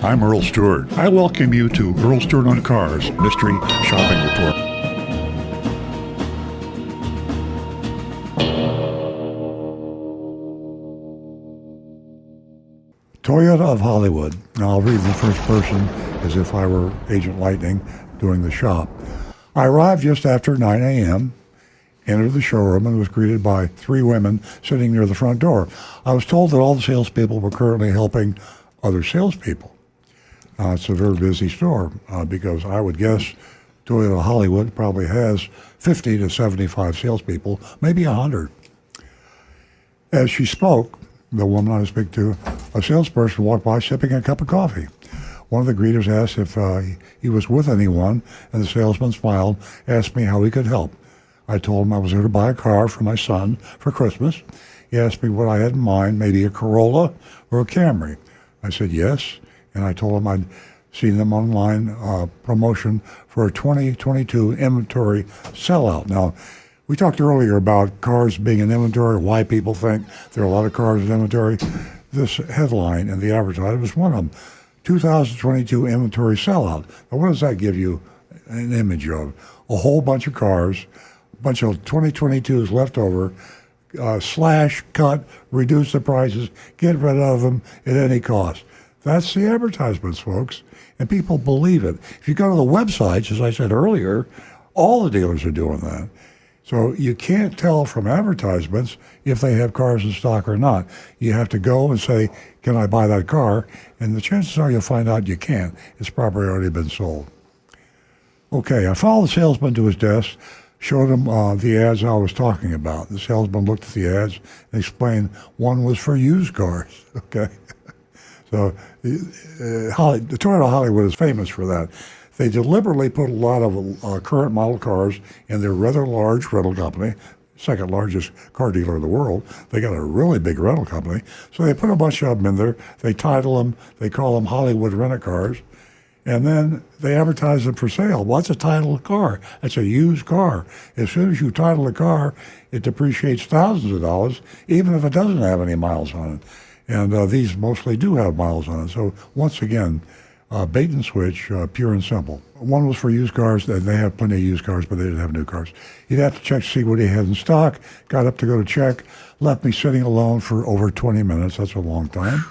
I'm Earl Stewart. I welcome you to Earl Stewart on Cars Mystery Shopping Report. Toyota of Hollywood. Now I'll read in the first person as if I were Agent Lightning doing the shop. I arrived just after 9 a.m., entered the showroom, and was greeted by three women sitting near the front door. I was told that all the salespeople were currently helping other salespeople. It's a very busy store because I would guess Toyota Hollywood probably has 50 to 75 salespeople, maybe 100. As she spoke, the woman I was speaking to, a salesperson walked by sipping a cup of coffee. One of the greeters asked if he was with anyone, and the salesman smiled, asked me how he could help. I told him I was there to buy a car for my son for Christmas. He asked me what I had in mind, maybe a Corolla or a Camry. I said yes, and I told him I'd seen them online promotion for a 2022 inventory sellout. Now, we talked earlier about cars being in inventory, why people think there are a lot of cars in inventory. This headline in the advertisement was one of them, 2022 inventory sellout. Now, what does that give you an image of? A whole bunch of cars, a bunch of 2022s left over, slash, cut, reduce the prices, get rid of them at any cost. That's the advertisements, folks, and people believe it. If you go to the websites, as I said earlier, all the dealers are doing that. So you can't tell from advertisements if they have cars in stock or not. You have to go and say, can I buy that car? And the chances are you'll find out you can't. It's probably already been sold. Okay, I followed the salesman to his desk, showed him the ads I was talking about. The salesman looked at the ads and explained one was for used cars, okay? So the Toyota Hollywood is famous for that. They deliberately put a lot of current model cars in their rather large rental company, second largest car dealer in the world. They got a really big rental company. So they put a bunch of them in there. They title them, they call them Hollywood Rent-A-Cars, and then they advertise them for sale. What's a titled car? That's a used car. As soon as you title a car, it depreciates thousands of dollars, even if it doesn't have any miles on it. And these mostly do have miles on it. So once again, bait and switch, pure and simple. One was for used cars, and they have plenty of used cars, but they didn't have new cars. You'd have to check to see what he had in stock, got up to go to check, left me sitting alone for over 20 minutes. That's a long time.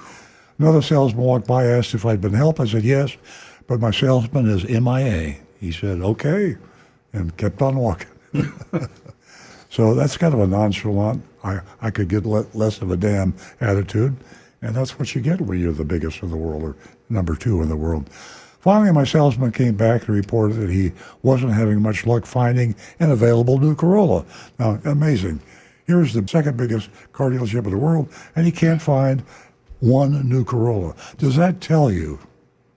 Another salesman walked by, asked if I'd been helped. I said yes, but my salesman is MIA. He said, okay, and kept on walking. So that's kind of a nonchalant, I could get less of a damn attitude. And that's what you get when you're the biggest in the world, or number two in the world. Finally, my salesman came back and reported that he wasn't having much luck finding an available new Corolla. Now, amazing. Here's the second biggest car dealership in the world, and he can't find one new Corolla. Does that tell you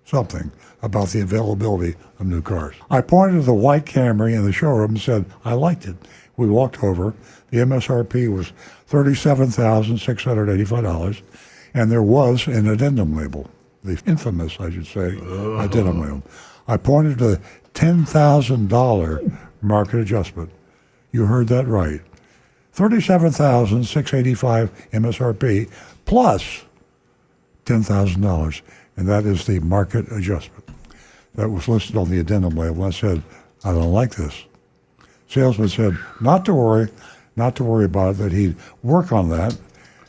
something about the availability of new cars? I pointed to the white Camry in the showroom and said, I liked it. We walked over. The MSRP was $37,685. And there was an addendum label, the infamous, I should say, addendum label. I pointed to the $10,000 market adjustment. You heard that right. $37,685 MSRP plus $10,000. And that is the market adjustment. That was listed on the addendum label. I said, I don't like this. Salesman said, not to worry about it, that he'd work on that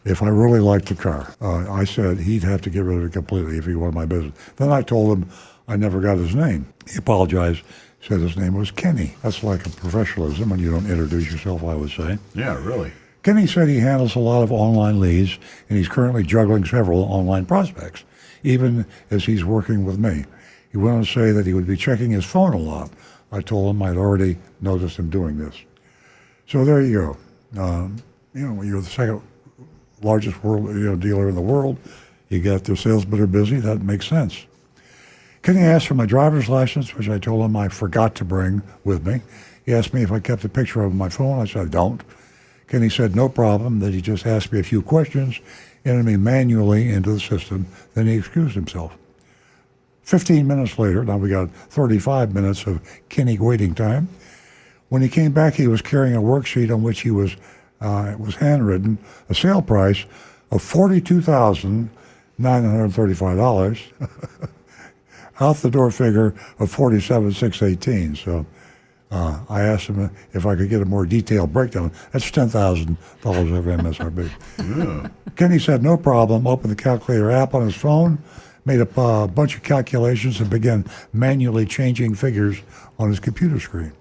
if I really liked the car. I said he'd have to get rid of it completely if he wanted my business. Then I told him I never got his name. He apologized, said his name was Kenny. That's like a professionalism when you don't introduce yourself, I would say. Yeah, really. Kenny said he handles a lot of online leads, and he's currently juggling several online prospects, even as he's working with me. He went on to say that he would be checking his phone a lot. I told him I'd already noticed him doing this. So there you go. You're the second largest dealer in the world. You got their salesmen are busy. That makes sense. Kenny asked for my driver's license, which I told him I forgot to bring with me. He asked me if I kept a picture of my phone. I said, I don't. Kenny said, no problem, that he just asked me a few questions, entered me manually into the system, then he excused himself. 15 minutes later, now we got 35 minutes of Kenny waiting time. When he came back, he was carrying a worksheet on which it was handwritten, a sale price of $42,900 $935. Out the door figure of $47,618. So I asked him if I could get a more detailed breakdown. That's $10,000 over MSRP. Yeah. Kenny said, no problem. Opened the calculator app on his phone, made up a bunch of calculations, and began manually changing figures on his computer screen.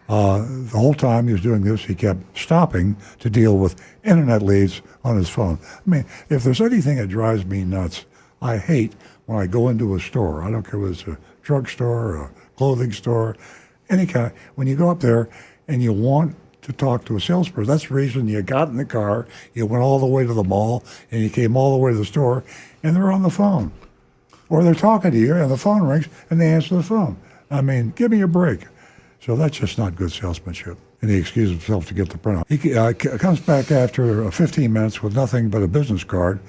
The whole time he was doing this, he kept stopping to deal with internet leads on his phone. I mean, if there's anything that drives me nuts, I hate when I go into a store. I don't care whether it's a drugstore or a clothing store, any kind. When you go up there and you want to talk to a salesperson, that's the reason you got in the car, you went all the way to the mall, and you came all the way to the store, and they're on the phone. Or they're talking to you, and the phone rings, and they answer the phone. I mean, give me a break. So that's just not good salesmanship. And he excused himself to get the printout. He comes back after 15 minutes with nothing but a business card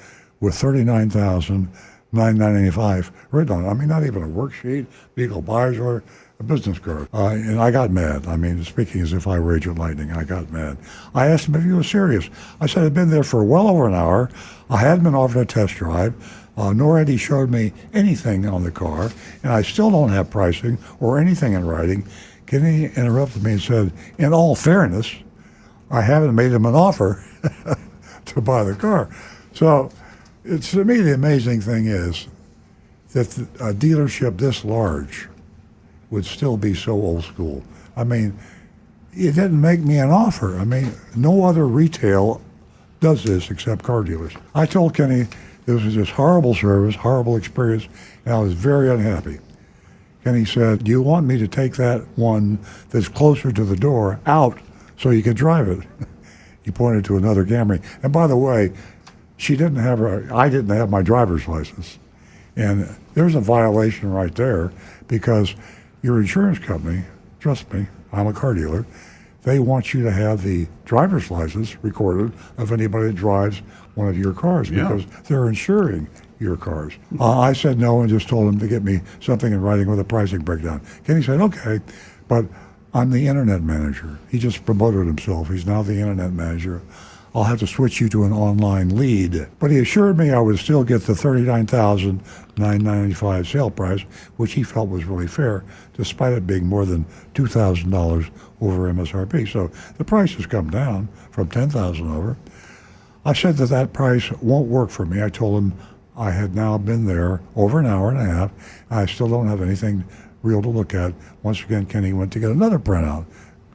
with $39,995 written on it. I mean, not even a worksheet, legal buyer's order, a business card. And I got mad. I mean, speaking as if I were Agent Lightning, I got mad. I asked him if he was serious. I said I'd been there for well over an hour. I hadn't been offered a test drive, nor had he showed me anything on the car, and I still don't have pricing or anything in writing. Kenny interrupted me and said, in all fairness, I haven't made him an offer to buy the car. So to me, the amazing thing is that a dealership this large would still be so old school. I mean, it didn't make me an offer. I mean, no other retail does this except car dealers. I told Kenny this was just horrible service, horrible experience, and I was very unhappy. And he said, do you want me to take that one that's closer to the door out so you can drive it? He pointed to another Camry. And by the way, I didn't have my driver's license. And there's a violation right there because your insurance company, trust me, I'm a car dealer, they want you to have the driver's license recorded of anybody that drives one of your cars because they're insuring your cars. I said no and just told him to get me something in writing with a pricing breakdown. Kenny said, okay, but I'm the internet manager. He just promoted himself. He's now the internet manager. I'll have to switch you to an online lead. But he assured me I would still get the $39,995 sale price, which he felt was really fair, despite it being more than $2,000 over MSRP. So the price has come down from $10,000 over. I said that price won't work for me. I told him I had now been there over an hour and a half. I still don't have anything real to look at. Once again, Kenny went to get another printout,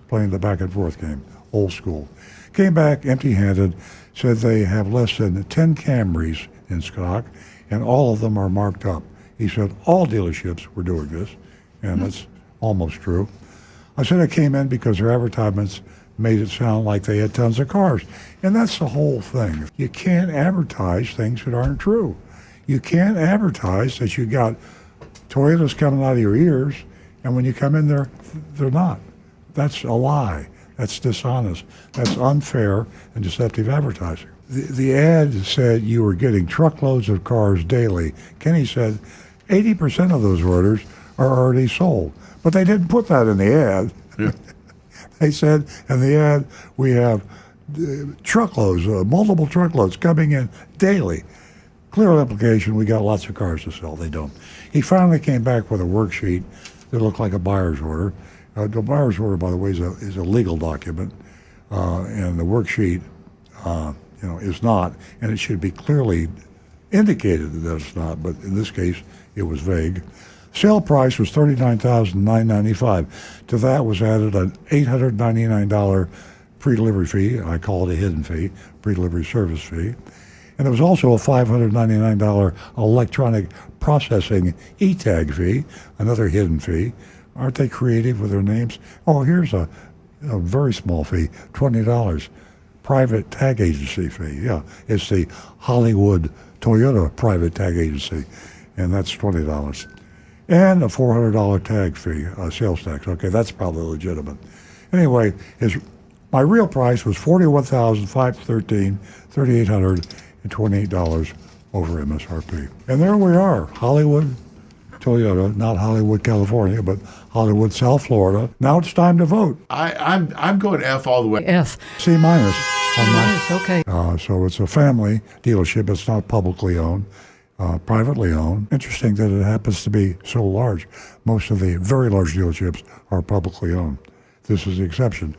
playing the back and forth game, old school. Came back empty-handed, said they have less than 10 Camrys in stock, and all of them are marked up. He said all dealerships were doing this, and that's almost true. I said I came in because their advertisements made it sound like they had tons of cars. And that's the whole thing. You can't advertise things that aren't true. You can't advertise that you got Toyotas coming out of your ears, and when you come in there, they're not. That's a lie. That's dishonest. That's unfair and deceptive advertising. The ad said you were getting truckloads of cars daily. Kenny said 80% of those orders are already sold. But they didn't put that in the ad. Yeah. They said in the ad, we have truckloads, multiple truckloads coming in daily. Clear implication, we got lots of cars to sell. They don't. He finally came back with a worksheet that looked like a buyer's order. The buyer's order, by the way, is a legal document, and the worksheet, is not, and it should be clearly indicated that it's not. But in this case, it was vague. Sale price was $39,995. To that was added an $899 pre-delivery fee. I call it a hidden fee, pre-delivery service fee. And there was also a $599 electronic processing e-tag fee, another hidden fee. Aren't they creative with their names? Oh, here's a very small fee, $20. Private tag agency fee. Yeah, it's the Hollywood Toyota private tag agency, and that's $20. And a $400 tag fee, sales tax. Okay, that's probably legitimate. Anyway, my real price was $41,513, $3,828 over MSRP. And there we are, Hollywood Toyota, not Hollywood, California, but Hollywood, South Florida. Now it's time to vote. I'm going F all the way. F. C minus. Nice, okay. So it's a family dealership. It's not publicly owned. privately owned. Interesting that it happens to be so large. Most of the very large dealerships are publicly owned. This is the exception.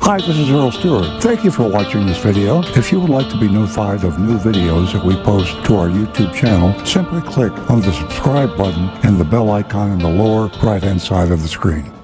Hi, this is Earl Stewart. Thank you for watching this video. If you would like to be notified of new videos that we post to our YouTube channel, simply click on the subscribe button and the bell icon in the lower right-hand side of the screen.